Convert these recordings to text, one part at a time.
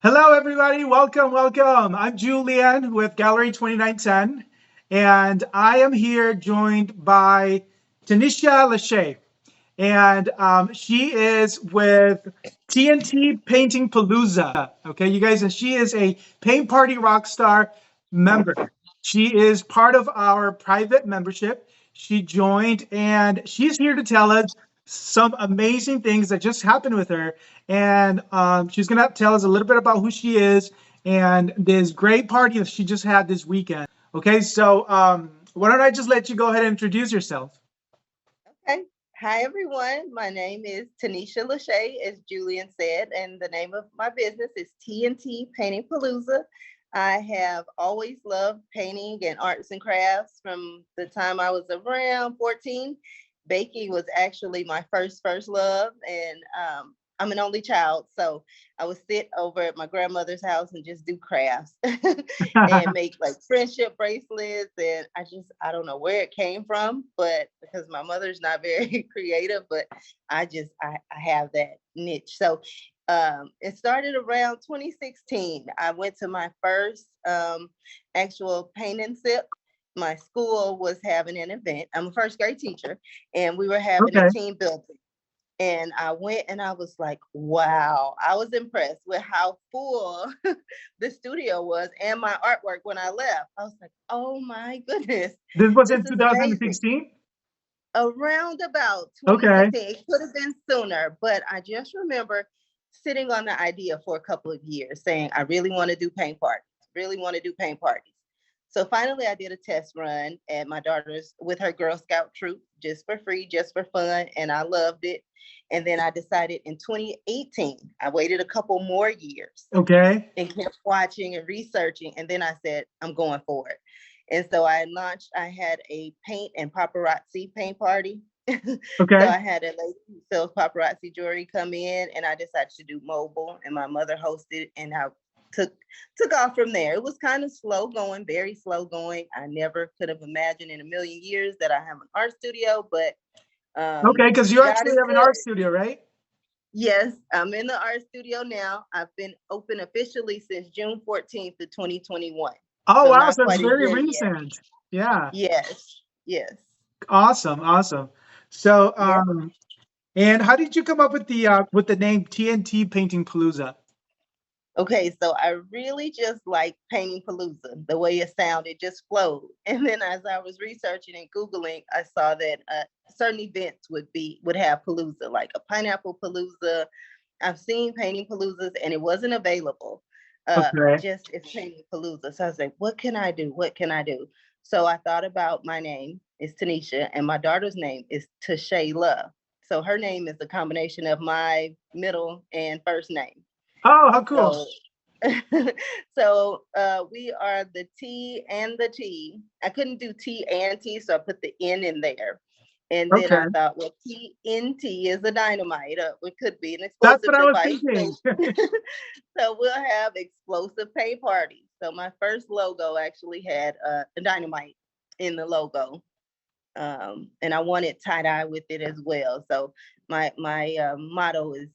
Hello, everybody. Welcome, welcome. I'm Julian with Gallery 2910, and I am here joined by Tanisha Lachay, and she is with TNT Painting Palooza. Okay, you guys, and she is a Paint Party Rockstar member. She is part of our private membership. She joined, and she's here to tell us some amazing things that just happened with her. And she's going to tell us a little bit about who she is and this great party that she just had this weekend. Okay, so why don't I just let you go ahead and introduce yourself? Okay. Hi, everyone. My name is Tanisha Lachay, as Julian said, and the name of my business is TNT Painting Palooza. I have always loved painting and arts and crafts from the time I was around 14. Baking was actually my first love, and I'm an only child, so I would sit over at my grandmother's house and just do crafts and make like friendship bracelets. And I don't know where it came from, but because my mother's not very creative, but I have that niche. So it started around 2016. I went to my first actual paint and sip. My school was having an event. I'm a first grade teacher, and we were having a Okay. team building. And I went and I was like, wow, I was impressed with how full the studio was and my artwork when I left. I was like, oh my goodness, This was this in is amazing. 2016? Around about Okay. 2016, it could have been sooner, but I just remember sitting on the idea for a couple of years saying, I really want to do paint parties, really want to do paint parties. So finally, I did a test run at my daughter's with her Girl Scout troop just for free, just for fun, and I loved it. And then I decided in 2018, I waited a couple more years Okay. and kept watching and researching. And then I said, I'm going for it. And so I had a paint and paparazzi paint party. So Okay. I had a lady who sells paparazzi jewelry come in, and I decided to do mobile, and my mother hosted, and I took took off from there. It was kind of slow going, very slow going. I never could have imagined in a million years that I have an art studio, but Okay, because you God actually is have an good. art studio, right? Yes, I'm in the art studio now. I've been open officially since June 14th of 2021. Oh, So wow. not So it's quite a very year yet. recent. Yeah. Yes, yes. Awesome. Awesome. So, Yeah. and how did you come up with the name TNT Painting Palooza? Okay, so I really just like painting Palooza, the way it sounded just flowed. And then as I was researching and Googling, I saw that certain events would have Palooza, like a pineapple Palooza. I've seen painting Paloozas and it wasn't available. Okay. Just it's painting Palooza. So I was like, what can I do? What can I do? So I thought about my name is Tanisha, and my daughter's name is Tashayla. So her name is a combination of my middle and first name. Oh, how cool. So so we are the T and the T. I couldn't do T and T, so I put the N in there. And then Okay. I thought, well, TNT is a dynamite. It could be an That's what explosive I was device. thinking. So we'll have explosive paint parties. So my first logo actually had a dynamite in the logo. And I wanted tie-dye with it as well. So my motto is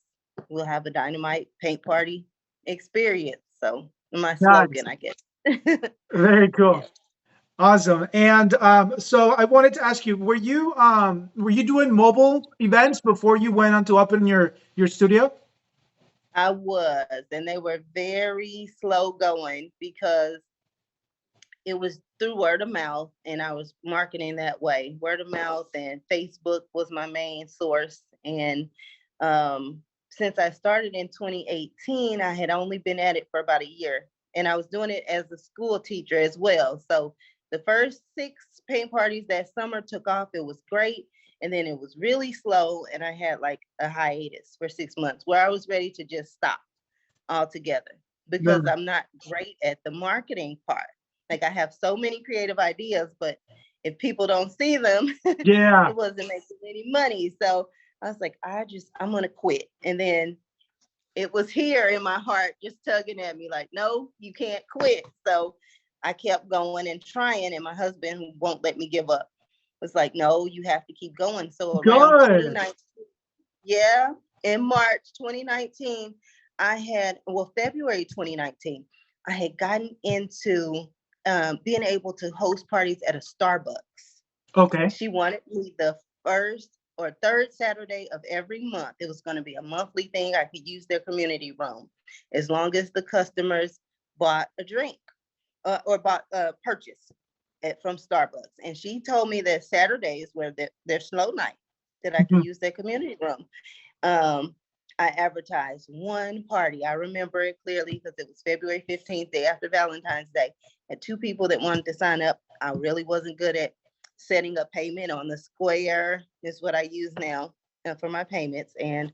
we'll have a dynamite paint party experience. So my Nice. slogan, I guess. Very Yeah. cool. Awesome. And so I wanted to ask you, were you doing mobile events before you went on to open your studio? I was, and they were very slow going because it was through word of mouth, and I was marketing that way. Word of mouth and Facebook was my main source. And since I started in 2018, I had only been at it for about a year, and I was doing it as a school teacher as well. So the first 6 paint parties that summer took off. It was great. And then it was really slow, and I had like a hiatus for 6 months where I was ready to just stop altogether because No. I'm not great at the marketing part. Like I have so many creative ideas, but if people don't see them, Yeah. it wasn't making any money. So I was like, I'm gonna quit. And then it was here in my heart just tugging at me like, no, you can't quit. So I kept going and trying, and my husband, who won't let me give up, was like, no, you have to keep going. So around Good. 2019, yeah, in March 2019, February 2019, I had gotten into being able to host parties at a Starbucks. Okay. She wanted me the first or third Saturday of every month. It was going to be a monthly thing. I could use their community room as long as the customers bought a drink or bought a purchase from Starbucks. And she told me that Saturdays were their slow night, that I could Mhm. use their community room. I advertised one party. I remember it clearly because it was February 15th, day after Valentine's Day. Had two people that wanted to sign up. I really wasn't good at setting up payment on the Square. Is what I use now for my payments. And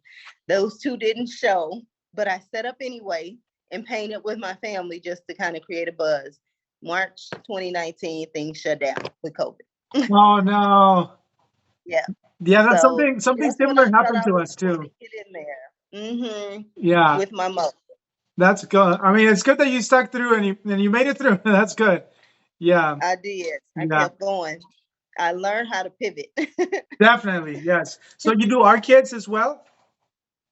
those two didn't show, but I set up anyway and painted with my family just to kind of create a buzz. March 2019, things shut down with COVID. Oh no. Yeah. Yeah, that's So something just when I similar thought happened I to was us going to too. get in there, Yeah, with my mother. that's good. I mean, it's good that you stuck through and you made it through. That's good. Yeah, I did. I yeah, kept going. I learned how to pivot. definitely. Yes. So you do our kids as well?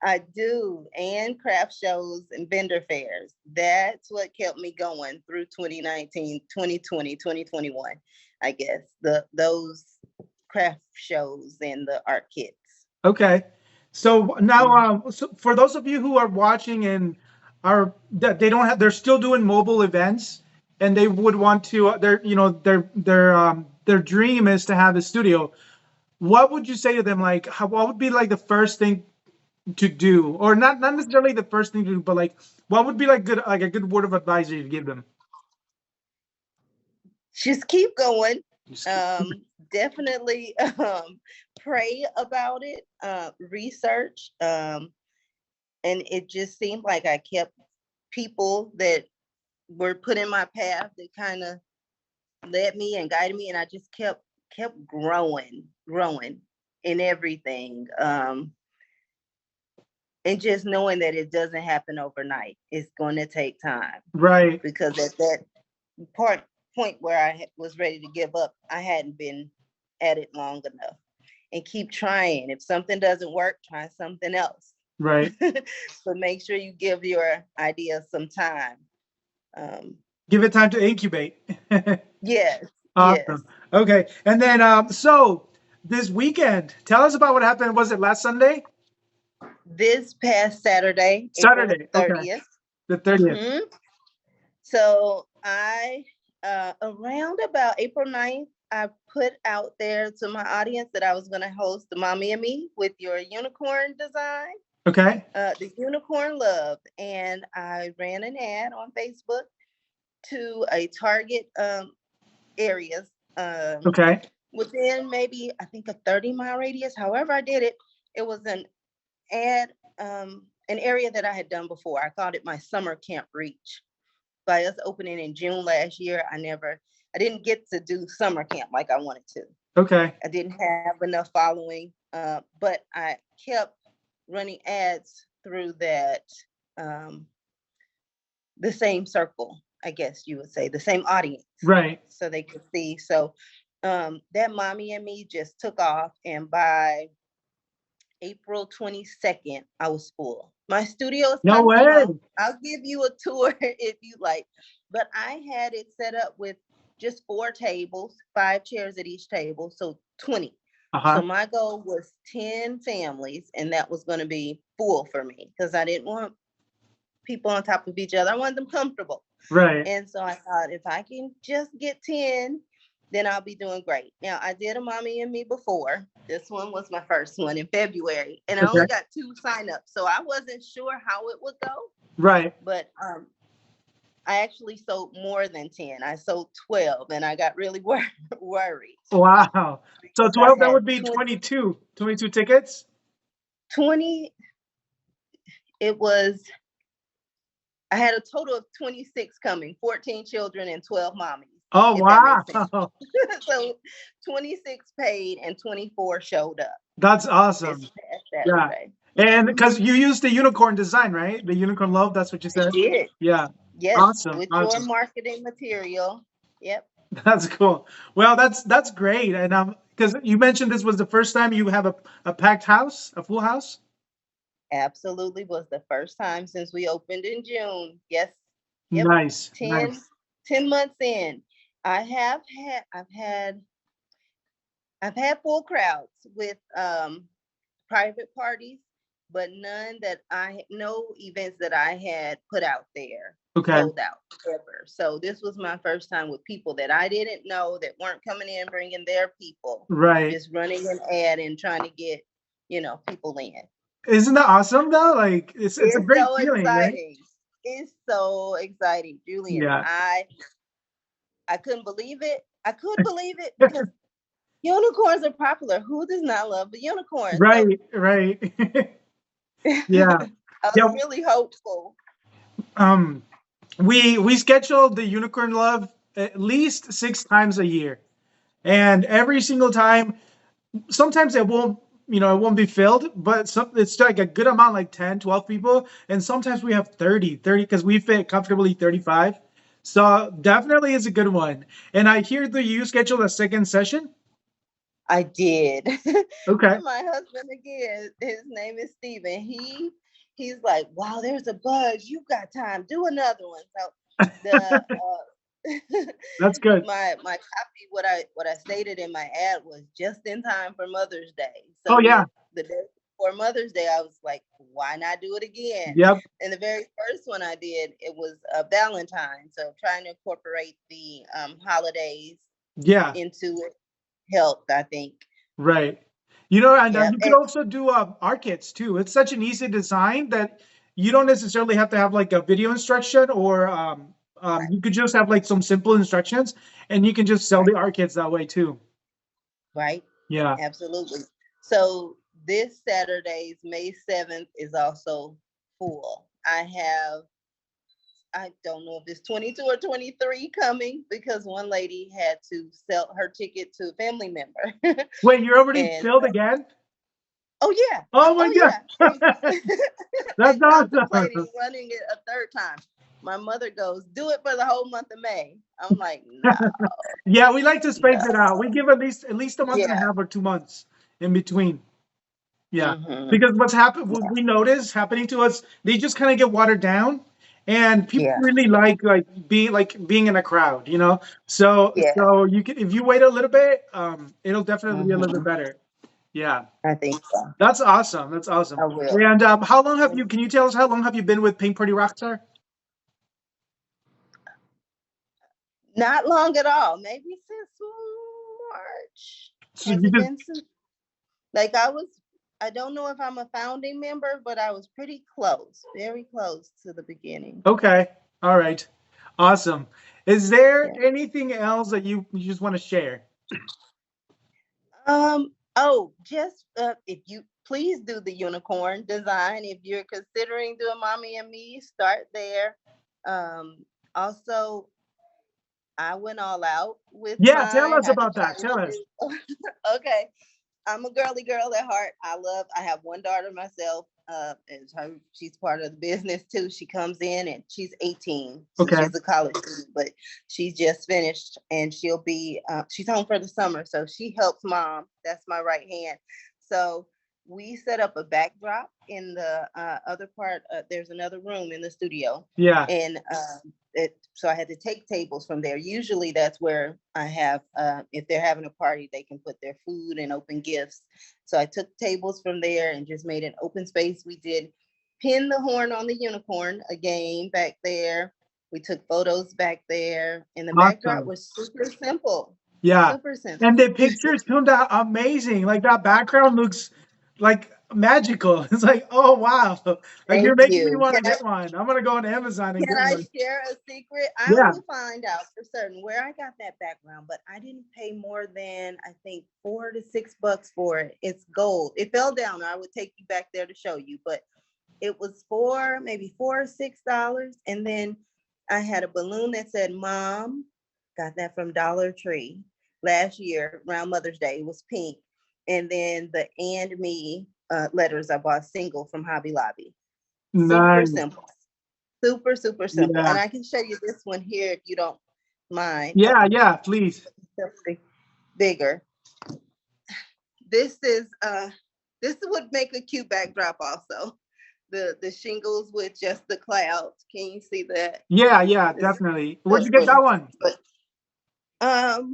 I do, and craft shows and vendor fairs. That's what kept me going through 2019, 2020, 2021. I guess those craft shows and the art kits. Okay. So now, Mhm. so for those of you who are watching and are that they don't have, they're still doing mobile events, and they would want to, their dream is to have a studio. What would you say to them? Like, what would be like the first thing to do, or not necessarily the first thing to do, but like, what would be like a good word of advice you give them? Just keep going. Just keep- Definitely pray about it, research. And it just seemed like I kept people that were put in my path that kind of led me and guided me, and I just kept growing in everything. And just knowing that it doesn't happen overnight. It's going to take time, Right, because at that part point where I was ready to give up, I hadn't been at it long enough. And keep trying. If something doesn't work, try something else. right. But make sure you give your idea some time. Um, Give it time to incubate. yes, yes. Awesome. Okay, and then so this weekend, tell us about what happened. Was it last Sunday? This past Saturday, April the Saturday. Okay, 30th. the 30th. Mm-hmm. So around about April 9th, I put out there to my audience that I was going to host the Mommy and Me with your unicorn design, Okay. the unicorn love. And I ran an ad on Facebook to a target areas Okay. within maybe, I think, a 30-mile radius. However I did it, it was an ad, an area that I had done before. I called it my summer camp reach. By us opening in June last year, I didn't get to do summer camp like I wanted to. Okay. I didn't have enough following, but I kept running ads through that, the same circle, I guess you would say, the same audience, Right. so they could see. So that Mommy and Me just took off, and by April 22nd, I was full. My studio is No kind of way. small. I'll give you a tour if you like. But I had it set up with just 4 tables, 5 chairs at each table, so 20. Uh-huh. So my goal was 10 families, and that was going to be full for me because I didn't want people on top of each other. I wanted them comfortable. Right. And so I thought, if I can just get 10, then I'll be doing great. Now, I did a Mommy and Me before. This one was my first one in February, and I only Okay. got 2 signups, so I wasn't sure how it would go. Right. But I actually sold more than 10. I sold 12, and I got really worried Wow. So because I 12, that had would be 22 tickets. 20. It was, I had a total of 26 coming, 14 children and 12 mommies, Oh, if that makes sense. wow. So 26 paid and 24 showed up That's this awesome. past Yeah. Saturday. And Mhm. because you used the unicorn design, right? The unicorn love, that's what you I said. did. Yeah. Yes, Awesome. with your Awesome. marketing material. Yep. That's cool. Well, that's great. And because you mentioned this was the first time you have a packed house, a full house. absolutely was the first time since we opened in June. Yes. Yep. Nice, 10, nice. 10 months in. I have had I've had full crowds with private parties, but none that no events that I had put out there Okay, sold out ever. So this was my first time with people that I didn't know, that weren't coming in bringing their people, right. just running an ad and trying to get, people in. Isn't that awesome though? Like it's a It's great so feeling, right? exciting. It's so exciting, Julian. Yeah. I couldn't believe it. I could believe it because unicorns are popular. Who does not love a unicorn? So Right, right. Yeah. I was Yeah. really hopeful. Um, we scheduled the Unicorn Love at least 6 times a year, and every single time, sometimes it won't be filled, but it's like a good amount, like 10, 12 people, and sometimes we have 30 because we fit comfortably 35. So definitely is a good one. And I hear that you scheduled a second session. I did. Okay. My husband again, his name is Steven. He's like, wow, there's a buzz. You got time. Do another one. So the That's good. my copy, what I stated in my ad was just in time for Mother's Day. Oh So yeah. with the day before Mother's Day, I was like, why not do it again? Yep. And the very first one I did, it was Valentine. So trying to incorporate the holidays Yeah. into it helped, I think. Right. You know, and Yep. you could also do art kits too. It's such an easy design that you don't necessarily have to have like a video instruction, or Right, you could just have like some simple instructions, and you can just sell right, the art kits that way too. right. Yeah. Absolutely. So this Saturday's May 7th is also full. I don't know if it's 22 or 23 coming because one lady had to sell her ticket to a family member. Wait, you're already And filled again? oh yeah, Oh my oh yeah. god. That's And awesome. contemplating running it a third time. My mother goes, do it for the whole month of May. I'm like, no, Yeah, we like to no. space it out. We give at least a month and a Yeah. half or 2 months in between. Yeah, Hmm. because what's happened, what Yeah. we notice happening to us, they just kind of get watered down, and people Yeah. really like being in a crowd, you know. So Yeah. so you can, if you wait a little bit, it'll definitely be a little bit Hmm. better. Yeah, I think so. that's awesome. That's I awesome. will. And how long have you? Can you tell us how long have you been with Paint Party Rockstar? Not long at all. Maybe since March. So Has you it just been since? Like I don't know if I'm a founding member, but I was pretty close, very close to the beginning. okay. All right. Awesome. Is there Yeah. anything else that you just want to share? Oh, just if you please do the unicorn design. If you're considering doing mommy and me, start there. Also, I went all out with Yeah, tell mine. us I can about share that. Tell with us. you. Okay. I'm a girly girl at heart. I have one daughter myself. She's part of the business too. She comes in and she's 18. So Okay. she's a college student, but she's just finished and she's home for the summer. So she helps mom. That's my right hand. So we set up a backdrop in the other part. There's another room in the studio. Yeah. And so I had to take tables from there. Usually that's where I have, if they're having a party, they can put their food and open gifts. So I took tables from there and just made an open space. We did Pin the Horn on the Unicorn, a game back there. We took photos back there, and the backdrop Awesome. was super simple. Yeah. Super simple. And the pictures turned out amazing. Like that background looks like magical. It's like, oh wow. Like you're Thank making me you. want to get one. I'm gonna go on Amazon and Can get I one. share a secret? I Yeah. will find out for certain where I got that background, but I didn't pay more than I think $4 to $6 for it. It's gold. It fell down. I would take you back there to show you, but it was maybe $4 or $6. And then I had a balloon that said "Mom." Got that from Dollar Tree last year around Mother's Day. It was pink. And then the "and me" letters I bought single from Hobby Lobby. Super Nice. simple. Super, super simple. Yeah. And I can show you this one here if you don't mind. Oh, Yeah, yeah, please. definitely bigger. This is this would make a cute backdrop also. the shingles with just the clouds. Can you see that? Yeah, This, definitely. Where'd the you get that one? but um,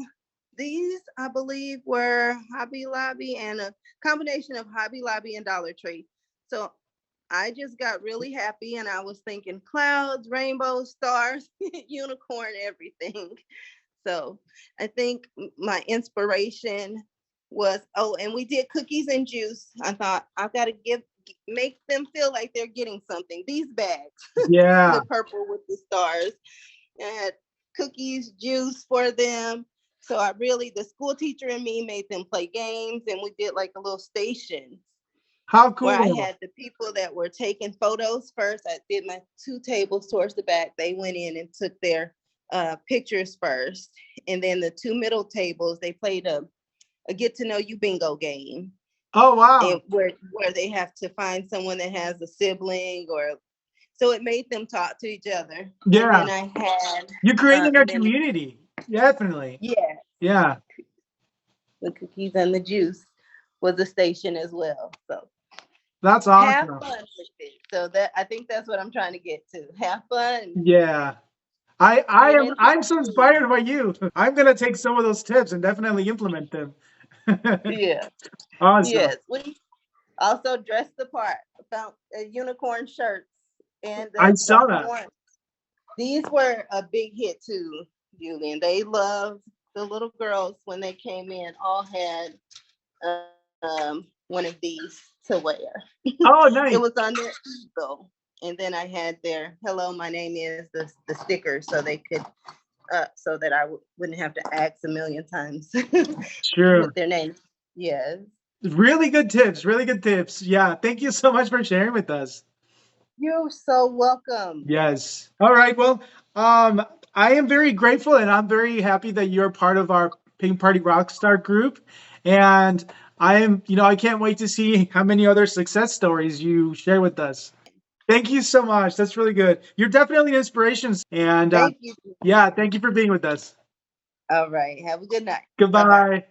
these I believe were Hobby Lobby and a combination of Hobby Lobby and Dollar Tree. So I just got really happy and I was thinking clouds, rainbows, stars, unicorn, everything. So I think my inspiration was, oh, and we did cookies and juice. I thought I've got to make them feel like they're getting something. These bags, Yeah. the purple with the stars. I had cookies, juice for them. So the school teacher and me made them play games, and we did like a little station How where I cool. had the people that were taking photos first. I did my 2 tables towards the back. They went in and took their pictures first. And then the 2 middle tables, they played a get to know you bingo game. Oh, wow. And where they have to find someone that has a sibling, or so it made them talk to each other. Yeah. And then I had You're creating a community. Definitely. Yeah. Yeah. The cookies and the juice was a station as well. So that's have awesome. fun with it. So that I think that's what I'm trying to get to. Have fun. Yeah. I'm so inspired by you. I'm gonna take some of those tips and definitely implement them. Yeah. Awesome. Yes. We also dressed the part. Found unicorn shirts and I saw that. horns. These were a big hit too, Julian. They loved the little girls when they came in. All had one of these to wear. Oh, nice. It was on their ego. And then I had their hello, my name is the stickers, so they could so that I wouldn't have to ask a million times Sure. with their name. Yes. Really good tips. Really good tips. Yeah. Thank you so much for sharing with us. You're so welcome. Yes. All right. Well, I am very grateful and I'm very happy that you're part of our Pink Party Rockstar group. And I can't wait to see how many other success stories you share with us. Thank you so much. That's really good. You're definitely an inspiration. And Thank you. yeah, thank you for being with us. All right. Have a good night. Goodbye. Bye-bye.